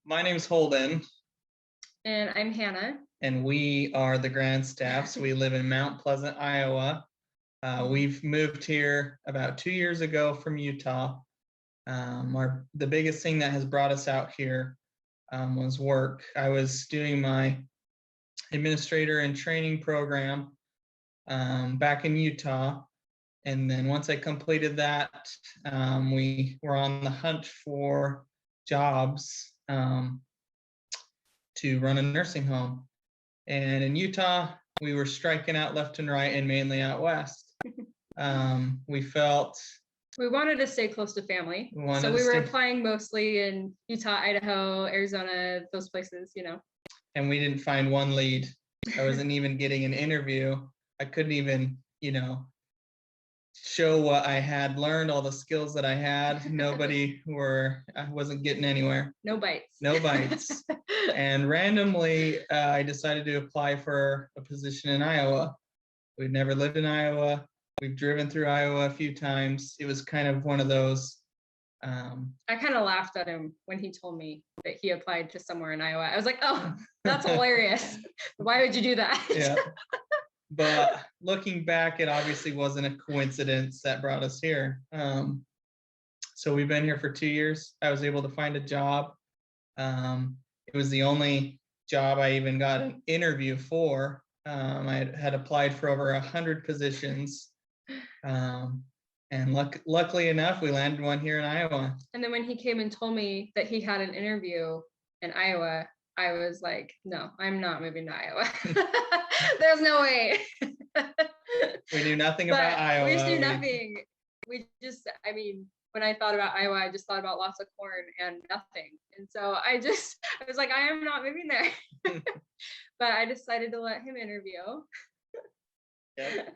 My name's Holden, And I'm Hannah. and we are the Grandstaffs. We live in Mount Pleasant, Iowa. We've moved here about 2 years ago from Utah. The biggest thing that has brought us out here was work. I was doing my administrator and training program back in Utah. And then once I completed that, we were on the hunt for jobs to run a nursing home. And in Utah, we were striking out left and right and mainly out west. We felt we wanted to stay close to family. So we were applying mostly in Utah, Idaho, Arizona, those places, And we didn't find one lead. I wasn't even getting an interview. I couldn't even, show what I had learned, all the skills that I had. I wasn't getting anywhere. No bites. No bites. And randomly, I decided to apply for a position in Iowa. We've never lived in Iowa. We've driven through Iowa a few times. It was kind of one of those. I kind of laughed at him when he told me that he applied to somewhere in Iowa. I was like, oh, that's hilarious. Why would you do that? Yeah. But looking back, it obviously wasn't a coincidence that brought us here. So we've been here for 2 years. I was able to find a job. It was the only job I even got an interview for. I had applied for over 100 positions. And luckily enough, we landed one here in Iowa. And then when he came and told me that he had an interview in Iowa, I was like, no, I'm not moving to Iowa. There's no way. We knew nothing about Iowa. We just knew nothing. When I thought about Iowa, I just thought about lots of corn and nothing. And so I was like, I am not moving there. But I decided to let him interview. Yeah.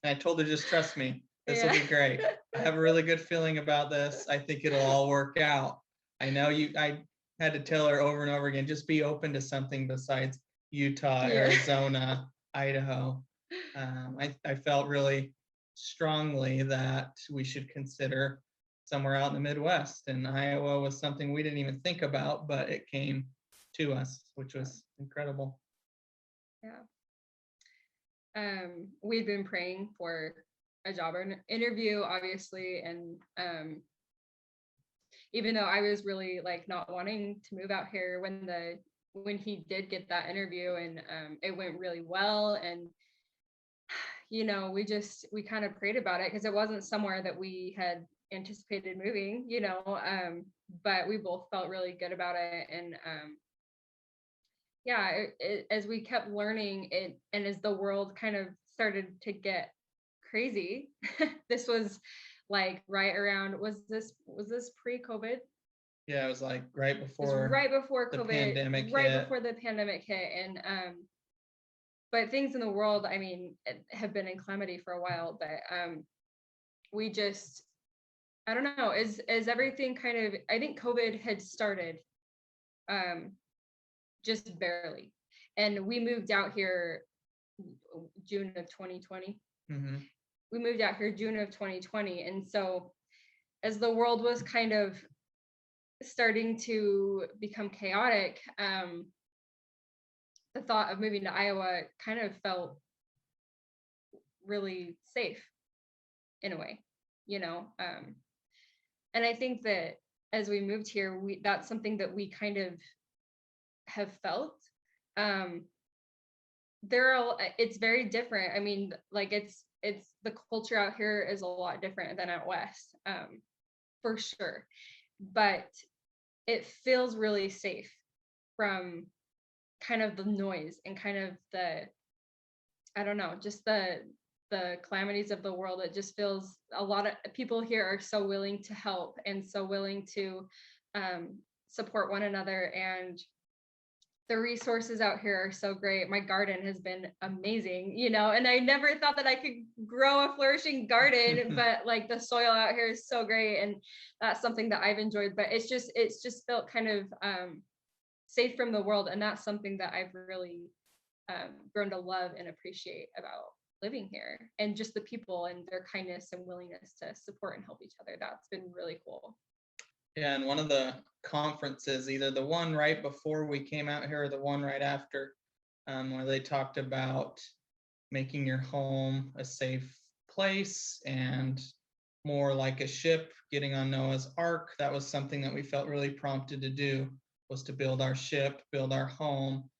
I told her, just trust me. This will be great. I have a really good feeling about this. I think it'll all work out. I know I had to tell her over and over again, just be open to something besides Utah, Arizona, Idaho. I felt really strongly that we should consider somewhere out in the Midwest, and Iowa was something we didn't even think about, but it came to us, which was incredible. Yeah. We'd been praying for a job interview, obviously, and even though I was really like not wanting to move out here when he did get that interview, and it went really well, and we kind of prayed about it because it wasn't somewhere that we had anticipated moving, but we both felt really good about it. And as we kept learning it, and as the world kind of started to get crazy, this was like right around, was this pre-COVID? Yeah, it was like right before COVID, before the pandemic hit. And but things in the world, have been in calamity for a while, but we just, I don't know, is everything kind of, I think COVID had started just barely, and we moved out here June of 2020. Mm-hmm. We moved out here June of 2020, and so as the world was kind of starting to become chaotic, the thought of moving to Iowa kind of felt really safe in a way, and I think that as we moved here, that's something that we kind of have felt. It's very different. It's the culture out here is a lot different than out west, for sure, but it feels really safe from kind of the noise and kind of just the calamities of the world. It just feels, a lot of people here are so willing to help and so willing to support one another, and the resources out here are so great. My garden has been amazing, and I never thought that I could grow a flourishing garden, but like the soil out here is so great, and that's something that I've enjoyed. But it's just felt kind of safe from the world, and that's something that I've really grown to love and appreciate about living here, and just the people and their kindness and willingness to support and help each other. That's been really cool. Yeah, and one of the conferences, either the one right before we came out here or the one right after, where they talked about making your home a safe place and more like a ship, getting on Noah's Ark. That was something that we felt really prompted to do, was to build our ship, build our home.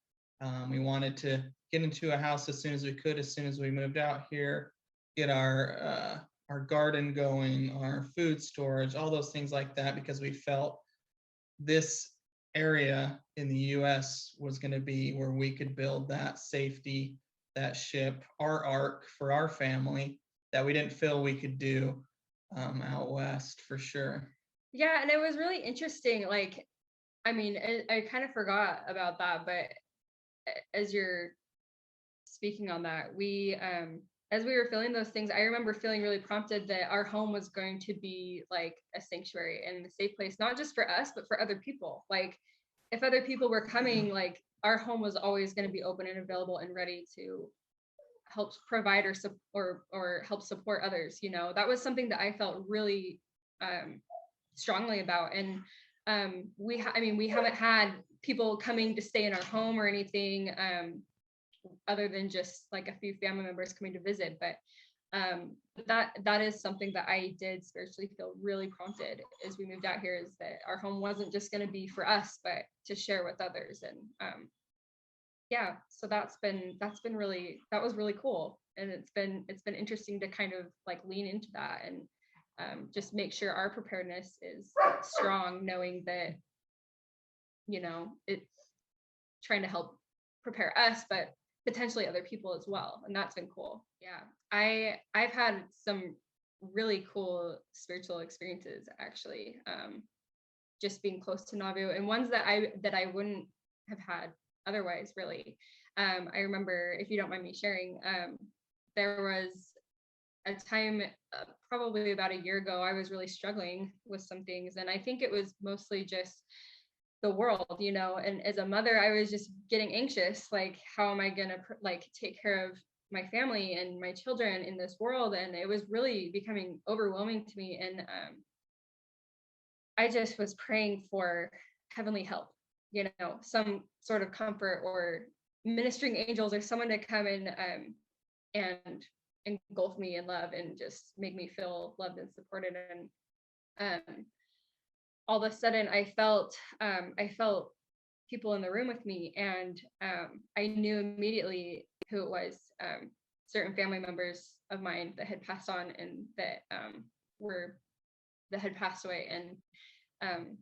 We wanted to get into a house as soon as we could, as soon as we moved out here, get our garden going, our food storage, all those things like that, because we felt this area in the US was going to be where we could build that safety, that ship, our ark for our family that we didn't feel we could do out west for sure. Yeah, and it was really interesting. Like, I mean, I kind of forgot about that, but as you're speaking on that, we as we were feeling those things, I remember feeling really prompted that our home was going to be like a sanctuary and a safe place, not just for us, but for other people. Like, if other people were coming, like our home was always going to be open and available and ready to help provide or help support others. You know, that was something that I felt really strongly about. And I mean, we haven't had people coming to stay in our home or anything, other than just like a few family members coming to visit. But that is something that I did spiritually feel really prompted as we moved out here, is that our home wasn't just going to be for us, but to share with others. And yeah, so that was really cool. And it's been interesting to kind of like lean into that and just make sure our preparedness is strong, knowing that, you know, it's trying to help prepare us, but potentially other people as well. And that's been cool. Yeah. I've had some really cool spiritual experiences, actually, just being close to Nauvoo, and ones that I wouldn't have had otherwise, really. I remember, if you don't mind me sharing, there was a time, probably about a year ago, I was really struggling with some things, and I think it was mostly just the world, you know. And as a mother, I was just getting anxious, like, how am I gonna like take care of my family and my children in this world? And it was really becoming overwhelming to me. And I just was praying for heavenly help, you know, some sort of comfort or ministering angels or someone to come and engulf me in love and just make me feel loved and supported. And all of a sudden I felt people in the room with me, and I knew immediately who it was. Certain family members of mine that had passed on, and that had passed away. And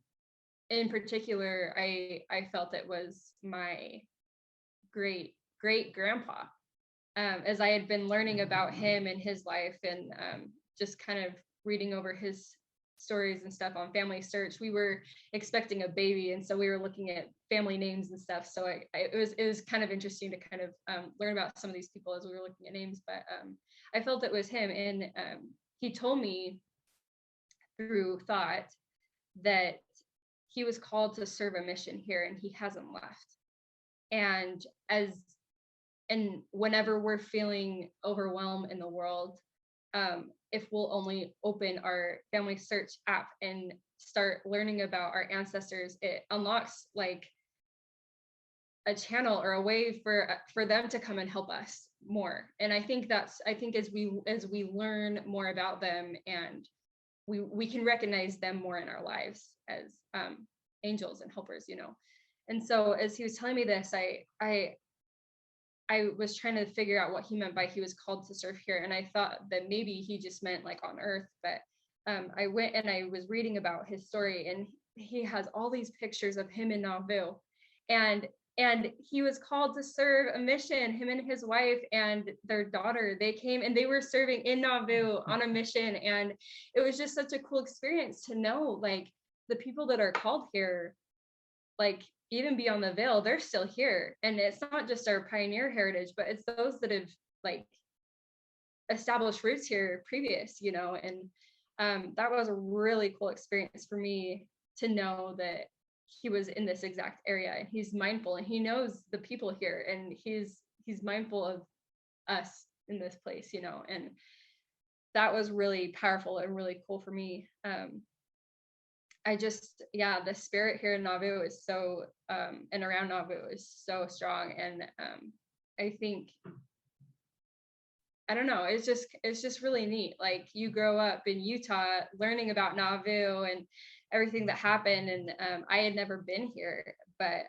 in particular, I felt it was my great great grandpa. As I had been learning about him and his life, and just kind of reading over his stories and stuff on Family Search, we were expecting a baby, and so we were looking at family names and stuff. So it was kind of interesting to kind of learn about some of these people as we were looking at names. But I felt it was him, and he told me through thought that he was called to serve a mission here, and he hasn't left. And whenever we're feeling overwhelmed in the world, if we'll only open our Family Search app and start learning about our ancestors, it unlocks like a channel or a way for them to come and help us more. And I think as we learn more about them, and we can recognize them more in our lives as angels and helpers, you know. And so as he was telling me this, I was trying to figure out what he meant by he was called to serve here. And I thought that maybe he just meant like on earth. But I went and I was reading about his story, and he has all these pictures of him in Nauvoo. And he was called to serve a mission. Him and his wife and their daughter, they came and they were serving in Nauvoo on a mission. And it was just such a cool experience to know, like, the people that are called here, like, even beyond the veil, they're still here. And it's not just our pioneer heritage, but it's those that have like established roots here previous, you know. And that was a really cool experience for me to know that he was in this exact area, and he's mindful, and he knows the people here, and he's mindful of us in this place, you know. And that was really powerful and really cool for me. I just, yeah, the spirit here in Nauvoo is so, and around Nauvoo is so strong. And I think, I don't know, it's just really neat. Like you grow up in Utah learning about Nauvoo and everything that happened. And I had never been here, but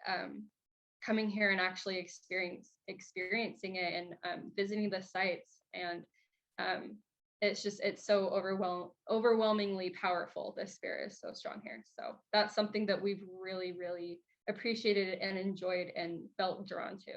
coming here and actually experiencing it and visiting the sites, and um, it's so overwhelmingly powerful. The spirit is so strong here. So that's something that we've really appreciated and enjoyed and felt drawn to.